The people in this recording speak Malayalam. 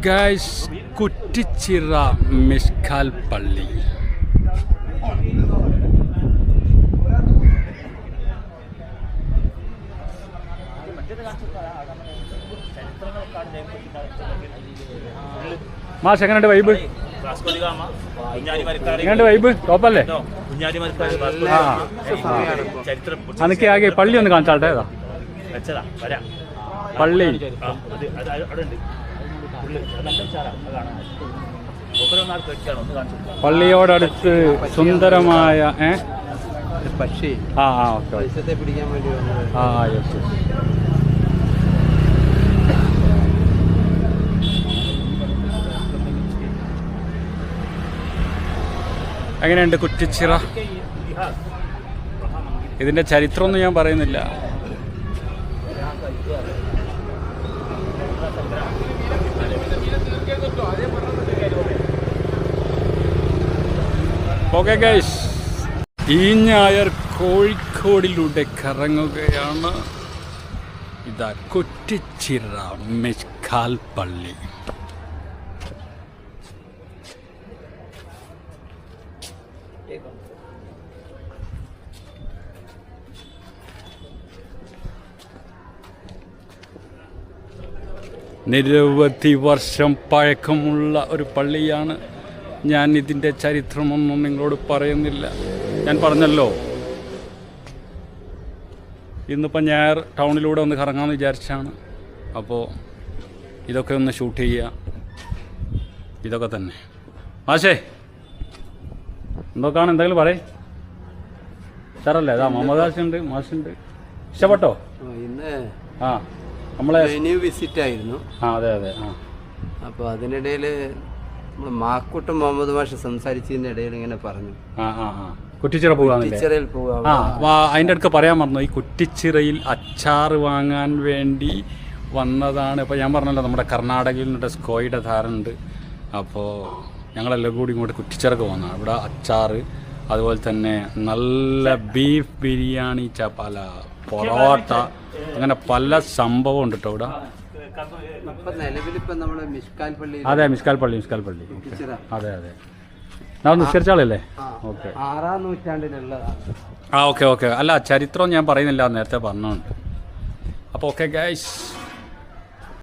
ഗൈസ്, കുറ്റിച്ചിറ മിഷ്കാൽ പള്ളി. മാഷ് എങ്ങനെയുണ്ട് വൈബ്? എങ്ങനെയുണ്ട് വൈബ്? ടോപ്പല്ലേ? അനക്ക് ആകെ പള്ളി ഒന്ന് കാണിച്ചാട്ടെ. ഏതാ പള്ളി? പള്ളിയോടടുത്ത് സുന്ദരമായ പക്ഷി. ആ ആ ഓക്കെ. പിടിക്കാൻ വേണ്ടി ആ യെസ്. എങ്ങനെയുണ്ട് കുറ്റിച്ചിറ? ഇതിന്റെ ചരിത്രമൊന്നും ഞാൻ പറയുന്നില്ല. ഓക്കെ ഗൈസ്, ഈ ഞായർ കോഴിക്കോടിലൂടെ കറങ്ങുകയാണ്. ഇതാ കുറ്റിച്ചിറ മിഷ്കാൽ പള്ളി. നിരവധി വർഷം പഴക്കമുള്ള ഒരു പള്ളിയാണ്. ഞാൻ ഇതിൻ്റെ ചരിത്രമൊന്നും നിങ്ങളോട് പറയുന്നില്ല. ഞാൻ പറഞ്ഞല്ലോ, ഇന്നിപ്പോൾ ഞായർ ടൗണിലൂടെ ഒന്ന് കറങ്ങാമെന്ന് വിചാരിച്ചാണ്. അപ്പോൾ ഇതൊക്കെ ഒന്ന് ഷൂട്ട് ചെയ്യുക, ഇതൊക്കെ തന്നെ. മാഷേ എന്തൊക്കെയാണ്? എന്തെങ്കിലും പറയേ സാറല്ലേ? അതാ മുഹമ്മദ് ഹാഷിണ്ട്, മാഷുണ്ട്. ഇഷ്ടപ്പെട്ടോ? ഇന്ന് ആ നമ്മളെ വിസിറ്റ് ആയിരുന്നു. ആ അതെ അതെ. ആ അപ്പോൾ അതിനിടയിൽ മാക്കൂട്ടം മുഹമ്മദ് മാഷ് സംസാരിച്ചതിൻ്റെ ഇടയിൽ ഇങ്ങനെ പറഞ്ഞു കുറ്റിച്ചിറ പോകാം. അതിൻ്റെ അടുക്ക് പറയാൻ മറന്നു, ഈ കുറ്റിച്ചിറയിൽ അച്ചാർ വാങ്ങാൻ വേണ്ടി വന്നതാണ്. ഇപ്പോൾ ഞാൻ പറഞ്ഞല്ലോ, നമ്മുടെ കർണാടകയിൽ നിന്നിട്ട് സ്കോയുടെ ധാരണുണ്ട്. അപ്പോൾ ഞങ്ങളെല്ലാം കൂടി ഇങ്ങോട്ട് കുറ്റിച്ചിറക്ക് പോകുന്നതാണ്. ഇവിടെ അച്ചാർ, അതുപോലെ തന്നെ നല്ല ബീഫ് ബിരിയാണി, ചപ്പാല, പൊറോട്ട, അങ്ങനെ പല സംഭവം ഉണ്ട് കേട്ടോ ഇവിടെ. അതെ, മിഷ്കാൽ പള്ളി. അതെ അതെ, ഞാൻ നിസ്കരിച്ചാളല്ലേ? ഓക്കെ, 6-ാം നൂറ്റാണ്ടിലുള്ളതാണ്. ആ ഓക്കെ ഓക്കെ. അല്ല, ചരിത്രം ഞാൻ പറയുന്നില്ല, നേരത്തെ പറഞ്ഞുണ്ട്. അപ്പോൾ ഓക്കെ ഗൈസ്.